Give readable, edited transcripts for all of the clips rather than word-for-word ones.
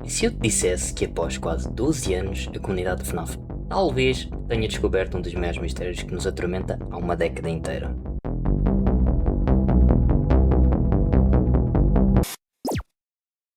E se eu te dissesse que após quase 12 anos a comunidade de FNAF talvez tenha descoberto um dos maiores mistérios que nos atormenta há uma década inteira?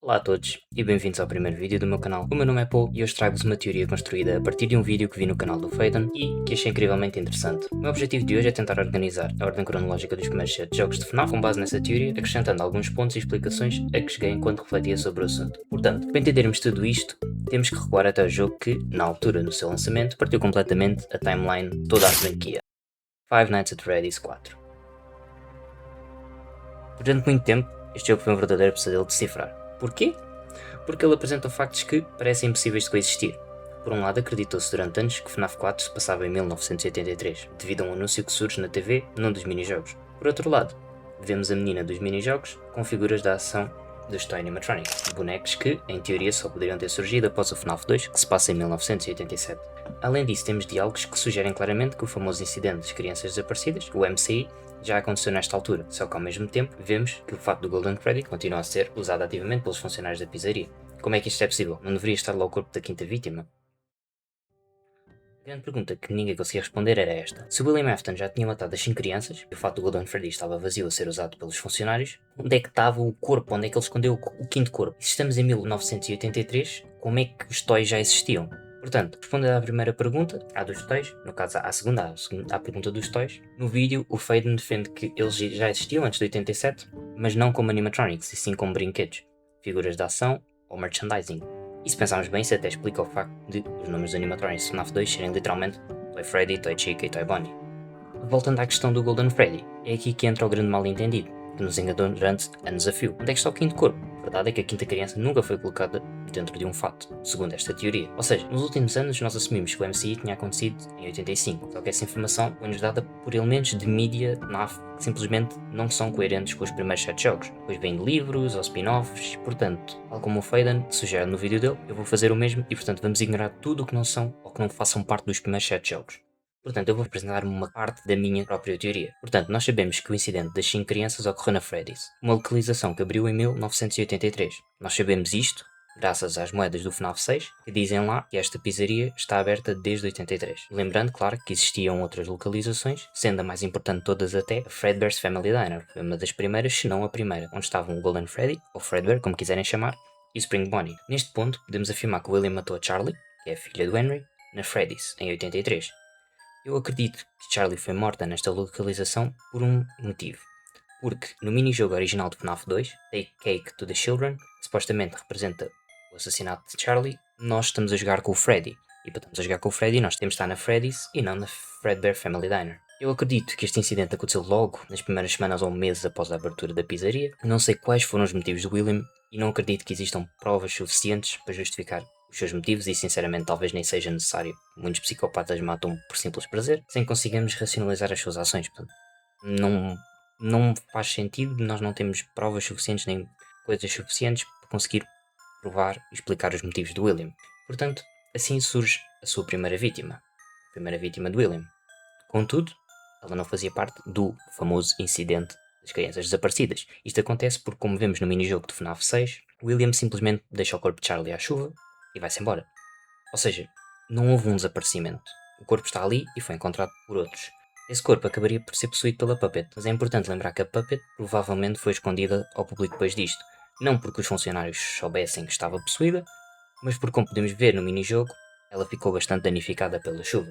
Olá a todos e bem-vindos ao primeiro vídeo do meu canal. O meu nome é Paul e hoje trago-vos uma teoria construída a partir de um vídeo que vi no canal do Faden e que achei incrivelmente interessante. O meu objetivo de hoje é tentar organizar a ordem cronológica dos primeiros 7 jogos de FNAF com base nessa teoria, acrescentando alguns pontos e explicações a que cheguei enquanto refletia sobre o assunto. Portanto, para entendermos tudo isto, temos que recuar até o jogo que, na altura do seu lançamento, partiu completamente a timeline de toda a franquia. Five Nights at Freddy's 4. Durante muito tempo, este jogo foi um verdadeiro pesadelo de decifrar. Porquê? Porque ele apresenta factos que parecem impossíveis de coexistir. Por um lado, acreditou-se durante anos que FNAF 4 se passava em 1983, devido a um anúncio que surge na TV num dos minijogos. Por outro lado, vemos a menina dos minijogos com figuras da ação dos Toy Animatronics, bonecos que, em teoria, só poderiam ter surgido após o FNAF 2, que se passa em 1987. Além disso, temos diálogos que sugerem claramente que o famoso incidente das crianças desaparecidas, o MCI, já aconteceu nesta altura, só que ao mesmo tempo vemos que o fato do Golden Freddy continua a ser usado ativamente pelos funcionários da pizzaria. Como é que isto é possível? Não deveria estar lá o corpo da quinta vítima? A grande pergunta que ninguém conseguia responder era esta. Se William Afton já tinha matado as 5 crianças, e o fato do Golden Freddy estava vazio a ser usado pelos funcionários, onde é que estava o corpo? Onde é que ele escondeu o quinto corpo? E se estamos em 1983, como é que os toys já existiam? Portanto, respondendo à primeira pergunta, à dos toys, no caso à segunda, à pergunta dos toys, no vídeo o Faden defende que eles já existiam antes de 87, mas não como animatronics, e sim como brinquedos, figuras de ação ou merchandising. E se pensarmos bem, isso até explica o facto de os nomes dos animatronics de FNAF 2 serem literalmente Toy Freddy, Toy Chica e Toy Bonnie. Voltando à questão do Golden Freddy, é aqui que entra o grande mal-entendido, que nos enganou durante anos a fio. Onde é que está o quinto corpo? A verdade é que a quinta criança nunca foi colocada dentro de um fato, segundo esta teoria. Ou seja, nos últimos anos nós assumimos que o MCI tinha acontecido em 85, só que essa informação foi-nos dada por elementos de mídia NAF que simplesmente não são coerentes com os primeiros 7 jogos, pois vêm de livros ou spin-offs, portanto, tal como o Faden sugere no vídeo dele, eu vou fazer o mesmo e portanto vamos ignorar tudo o que não são ou que não façam parte dos primeiros 7 jogos. Portanto, eu vou apresentar uma parte da minha própria teoria. Portanto, nós sabemos que o incidente das 5 crianças ocorreu na Freddy's, uma localização que abriu em 1983. Nós sabemos isto graças às moedas do FNAF 6, que dizem lá que esta pizzaria está aberta desde 83. Lembrando, claro, que existiam outras localizações, sendo a mais importante de todas até a Fredbear's Family Diner, foi uma das primeiras, se não a primeira, onde estavam o Golden Freddy, ou Fredbear, como quiserem chamar, e o Spring Bonnie. Neste ponto, podemos afirmar que o William matou a Charlie, que é a filha do Henry, na Freddy's, em 83. Eu acredito que Charlie foi morta nesta localização por um motivo. Porque no minijogo original de FNAF 2, Take Cake to the Children, que supostamente representa o assassinato de Charlie, nós estamos a jogar com o Freddy. E para estarmos a jogar com o Freddy, nós temos de estar na Freddy's e não na Fredbear Family Diner. Eu acredito que este incidente aconteceu logo nas primeiras semanas ou meses após a abertura da pizzaria. Não sei quais foram os motivos do William e não acredito que existam provas suficientes para justificar os seus motivos e sinceramente talvez nem seja necessário. Muitos psicopatas matam por simples prazer, sem conseguirmos racionalizar as suas ações. Portanto, não faz sentido, nós não temos provas suficientes nem coisas suficientes para conseguir provar e explicar os motivos do William. Portanto, assim surge a sua primeira vítima. A primeira vítima de William. Contudo, ela não fazia parte do famoso incidente das crianças desaparecidas. Isto acontece porque, como vemos no minijogo de FNAF 6, William simplesmente deixa o corpo de Charlie à chuva e vai-se embora. Ou seja, não houve um desaparecimento. O corpo está ali e foi encontrado por outros. Esse corpo acabaria por ser possuído pela Puppet, mas é importante lembrar que a Puppet provavelmente foi escondida ao público depois disto. Não porque os funcionários soubessem que estava possuída, mas porque, como podemos ver no minijogo, ela ficou bastante danificada pela chuva.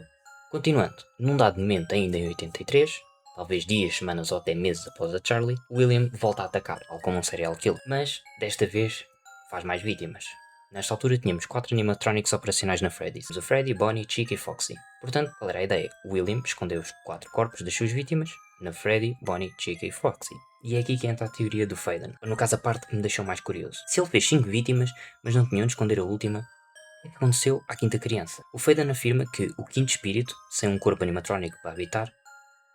Continuando, num dado momento ainda em 83, talvez dias, semanas ou até meses após a Charlie, William volta a atacar, tal como um serial killer, mas desta vez faz mais vítimas. Nesta altura tínhamos 4 animatronics operacionais na Freddy's, o Freddy, Bonnie, Chica e Foxy. Portanto, qual era a ideia? O William escondeu os 4 corpos das suas vítimas na Freddy, Bonnie, Chica e Foxy. E é aqui que entra a teoria do Faden, ou no caso a parte que me deixou mais curioso. Se ele fez 5 vítimas, mas não tinha onde esconder a última, o que aconteceu à quinta criança? O Faden afirma que o quinto espírito, sem um corpo animatrónico para habitar,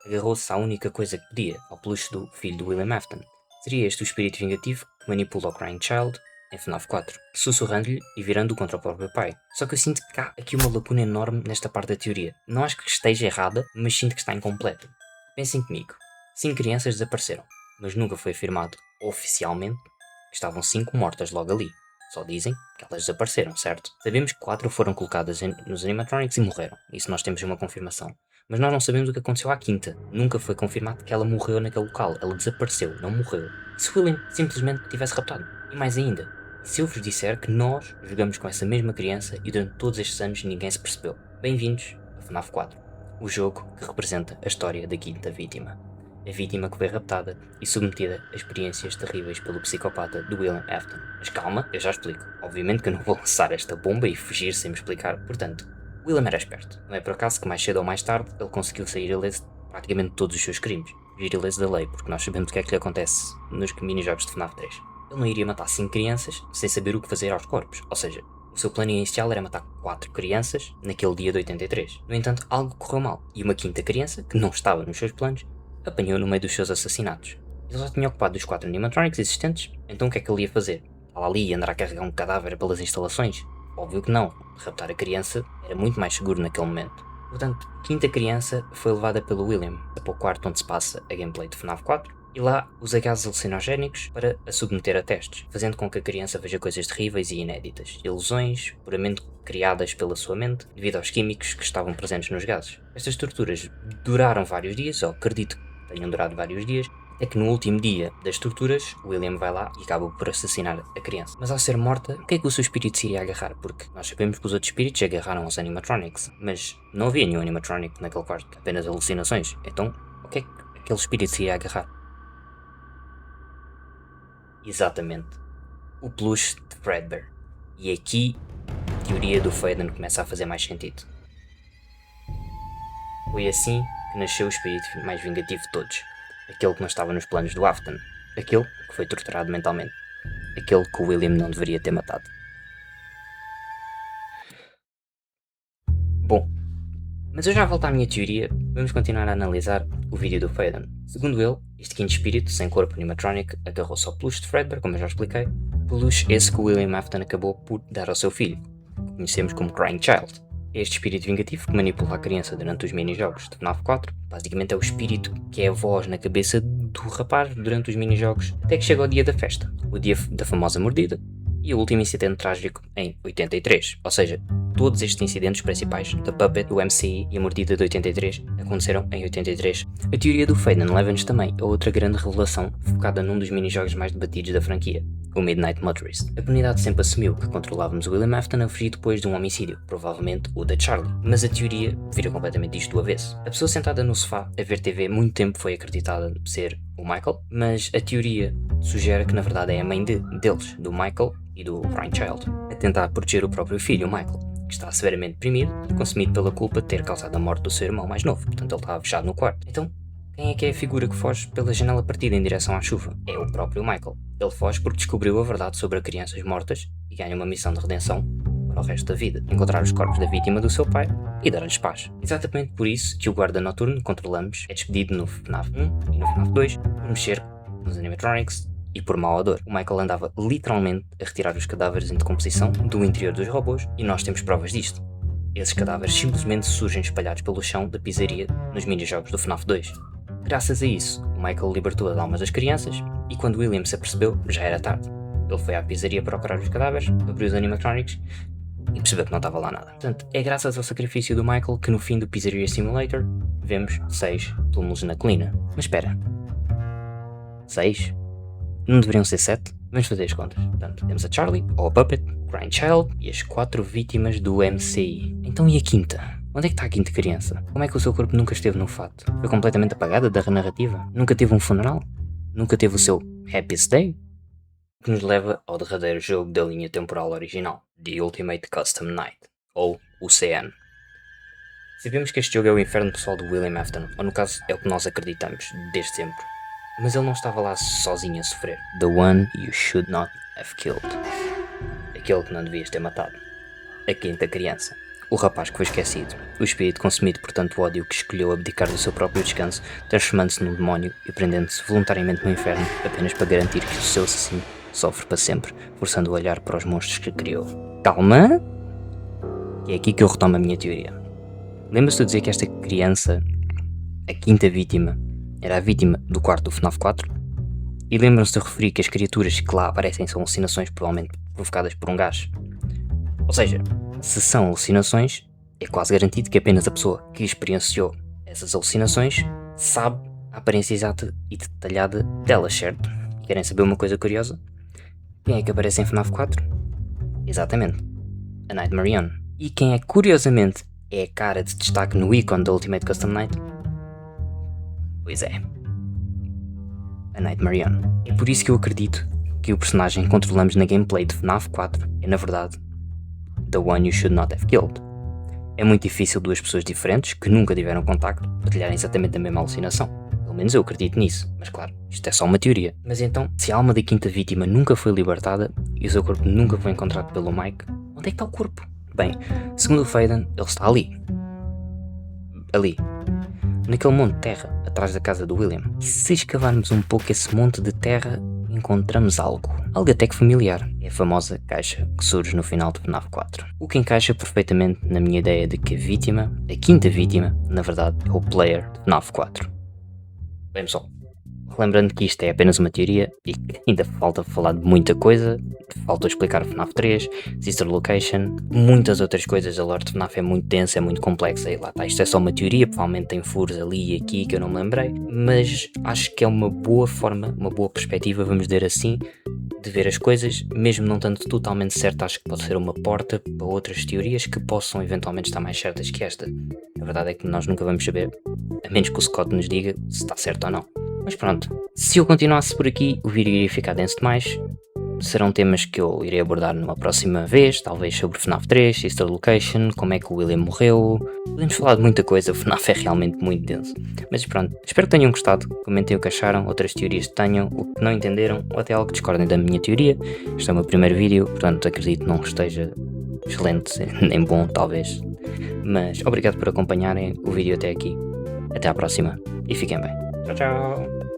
agarrou-se à única coisa que podia, ao peluche do filho de William Afton. Seria este o espírito vingativo que manipula o Crying Child em FNAF 4, sussurrando-lhe e virando-o contra o próprio pai. Só que eu sinto que há aqui uma lacuna enorme nesta parte da teoria. Não acho que esteja errada, mas sinto que está incompleta. Pensem comigo. 5 crianças desapareceram, mas nunca foi afirmado, oficialmente, que estavam 5 mortas logo ali. Só dizem que elas desapareceram, certo? Sabemos que 4 foram colocadas nos animatronics e morreram. Isso nós temos uma confirmação. Mas nós não sabemos o que aconteceu à quinta. Nunca foi confirmado que ela morreu naquele local. Ela desapareceu, não morreu. E se William simplesmente tivesse raptado? E mais ainda, se eu vos disser que nós jogamos com essa mesma criança e durante todos estes anos ninguém se percebeu? Bem-vindos a FNAF 4, o jogo que representa a história da quinta vítima. A vítima que foi raptada e submetida a experiências terríveis pelo psicopata de William Afton. Mas calma, eu já explico. Obviamente que eu não vou lançar esta bomba e fugir sem me explicar. Portanto, William era esperto. Não é por acaso que mais cedo ou mais tarde ele conseguiu sair ileso de praticamente todos os seus crimes. Fugir ileso da lei, porque nós sabemos o que é que lhe acontece nos minijogos de FNAF 3. Ele não iria matar 5 crianças sem saber o que fazer aos corpos. Ou seja, o seu plano inicial era matar 4 crianças naquele dia de 83. No entanto, algo correu mal. E uma quinta criança, que não estava nos seus planos, apanhou no meio dos seus assassinatos. Ele já tinha ocupado os 4 animatronics existentes, então o que é que ele ia fazer? Estava ali e andar a carregar um cadáver pelas instalações? Óbvio que não. Raptar a criança era muito mais seguro naquele momento. Portanto, a quinta criança foi levada pelo William para o quarto onde se passa a gameplay de FNAF 4 e lá usa gases alucinogénicos para a submeter a testes, fazendo com que a criança veja coisas terríveis e inéditas, ilusões puramente criadas pela sua mente devido aos químicos que estavam presentes nos gases. Estas torturas duraram vários dias, ou acredito que tenham durado vários dias, é que no último dia das torturas, William vai lá e acaba por assassinar a criança. Mas ao ser morta, o que é que o seu espírito se iria agarrar? Porque nós sabemos que os outros espíritos agarraram aos animatronics, mas não havia nenhum animatronic naquele quarto, apenas alucinações. Então, o que é que aquele espírito se iria agarrar? Exatamente, o peluche de Fredbear. E aqui, a teoria do Faden começa a fazer mais sentido. Foi assim que nasceu o espírito mais vingativo de todos. Aquele que não estava nos planos do Afton. Aquele que foi torturado mentalmente. Aquele que o William não deveria ter matado. Bom, mas eu já volto à minha teoria. Vamos continuar a analisar o vídeo do Faden. Segundo ele, este quinto espírito, sem corpo animatronic, agarrou-se ao peluche de Fredbear, como eu já expliquei. Peluche esse que o William Afton acabou por dar ao seu filho, que conhecemos como Crying Child. Este espírito vingativo que manipula a criança durante os minijogos de FNAF 4, basicamente é o espírito que é a voz na cabeça do rapaz durante os minijogos, até que chega ao dia da festa, o dia da famosa mordida, e o último incidente trágico em 83, ou seja, todos estes incidentes principais, da Puppet, o MCI e a mordida de 83, aconteceram em 83. A teoria do Faden leva-nos também a outra grande revelação focada num dos minijogos mais debatidos da franquia, o Midnight Motorist. A comunidade sempre assumiu que controlávamos o William Afton a fugir depois de um homicídio, provavelmente o da Charlie, mas a teoria vira completamente isto do avesso. A pessoa sentada no sofá a ver TV muito tempo foi acreditada ser o Michael, mas a teoria sugere que na verdade é a mãe deles, do Michael e do Crying Child, a tentar proteger o próprio filho, o Michael, que está severamente deprimido e consumido pela culpa de ter causado a morte do seu irmão mais novo, portanto ele estava fechado no quarto. Então, quem é que é a figura que foge pela janela partida em direção à chuva? É o próprio Michael. Ele foge porque descobriu a verdade sobre crianças mortas e ganha uma missão de redenção para o resto da vida: encontrar os corpos da vítima do seu pai e dar-lhes paz. Exatamente por isso que o guarda noturno que controlamos é despedido no FNAF 1 e no FNAF 2 por mexer nos animatronics e por mau odor. O Michael andava literalmente a retirar os cadáveres em decomposição do interior dos robôs e nós temos provas disto. Esses cadáveres simplesmente surgem espalhados pelo chão da pizzaria nos minijogos do FNAF 2. Graças a isso, o Michael libertou as almas das crianças e quando William se apercebeu, já era tarde. Ele foi à pizzaria procurar os cadáveres, abriu os animatronics e percebeu que não estava lá nada. Portanto, é graças ao sacrifício do Michael que no fim do Pizzeria Simulator vemos 6 túmulos na colina. Mas espera, 6? Não deveriam ser 7? Vamos fazer as contas. Portanto, temos a Charlie, ou a Puppet, Crying Child e as 4 vítimas do MCI. Então e a quinta? Onde é que está a quinta criança? Como é que o seu corpo nunca esteve no fato? Foi completamente apagada da narrativa? Nunca teve um funeral? Nunca teve o seu Happiest Day? O que nos leva ao derradeiro jogo da linha temporal original, The Ultimate Custom Night, ou UCN. Sabemos que este jogo é o inferno pessoal do William Afton, ou no caso é o que nós acreditamos, desde sempre. Mas ele não estava lá sozinho a sofrer. The one you should not have killed. Aquele que não devias ter matado. A quinta criança. O rapaz que foi esquecido. O espírito consumido por tanto ódio que escolheu abdicar do seu próprio descanso, transformando-se num demónio e prendendo-se voluntariamente no inferno apenas para garantir que o seu assassino sofre para sempre, forçando o olhar para os monstros que criou. Calma! E é aqui que eu retomo a minha teoria. Lembra-se de dizer que esta criança, a quinta vítima, era a vítima do quarto do FNAF 4? E lembram-se de referir que as criaturas que lá aparecem são alucinações, provavelmente provocadas por um gás. Ou seja, se são alucinações, é quase garantido que apenas a pessoa que experienciou essas alucinações sabe a aparência exata e detalhada delas, certo? E querem saber uma coisa curiosa? Quem é que aparece em FNAF 4? Exatamente, a Nightmare On. E quem é, curiosamente, é a cara de destaque no ícone da Ultimate Custom Night? Pois é, a Nightmare On. É por isso que eu acredito que o personagem que controlamos na gameplay de FNAF 4 é, na verdade, The One You Should Not Have Killed. É muito difícil duas pessoas diferentes, que nunca tiveram contacto, partilharem exatamente a mesma alucinação. Pelo menos eu acredito nisso, mas claro, isto é só uma teoria. Mas então, se a alma da quinta vítima nunca foi libertada e o seu corpo nunca foi encontrado pelo Mike, onde é que está o corpo? Bem, segundo o Faden, ele está ali. Ali. Naquele monte de terra, atrás da casa do William. E se escavarmos um pouco esse monte de terra, encontramos algo até que familiar. É a famosa caixa que surge no final de FNAF 4. O que encaixa perfeitamente na minha ideia de que a vítima, a quinta vítima, na verdade é o player de FNAF 4. Bem pessoal, lembrando que isto é apenas uma teoria e que ainda falta falar de muita coisa, falta explicar FNAF 3, Sister Location, muitas outras coisas. A lore de FNAF é muito densa, é muito complexa e lá está, isto é só uma teoria, provavelmente tem furos ali e aqui que eu não me lembrei, mas acho que é uma boa forma, uma boa perspectiva, vamos dizer assim, de ver as coisas, mesmo não estando totalmente certo. Acho que pode ser uma porta para outras teorias que possam eventualmente estar mais certas que esta. A verdade é que nós nunca vamos saber, a menos que o Scott nos diga se está certo ou não. Mas pronto, se eu continuasse por aqui, o vídeo iria ficar denso demais. Serão temas que eu irei abordar numa próxima vez, talvez sobre FNAF 3, Sister Location, como é que o William morreu. Podemos falar de muita coisa, o FNAF é realmente muito denso. Mas pronto, espero que tenham gostado, comentem o que acharam, outras teorias que tenham, o que não entenderam, ou até algo que discordem da minha teoria. Este é o meu primeiro vídeo, portanto acredito que não esteja excelente, nem bom talvez. Mas obrigado por acompanharem o vídeo até aqui. Até à próxima e fiquem bem. Tchau, tchau!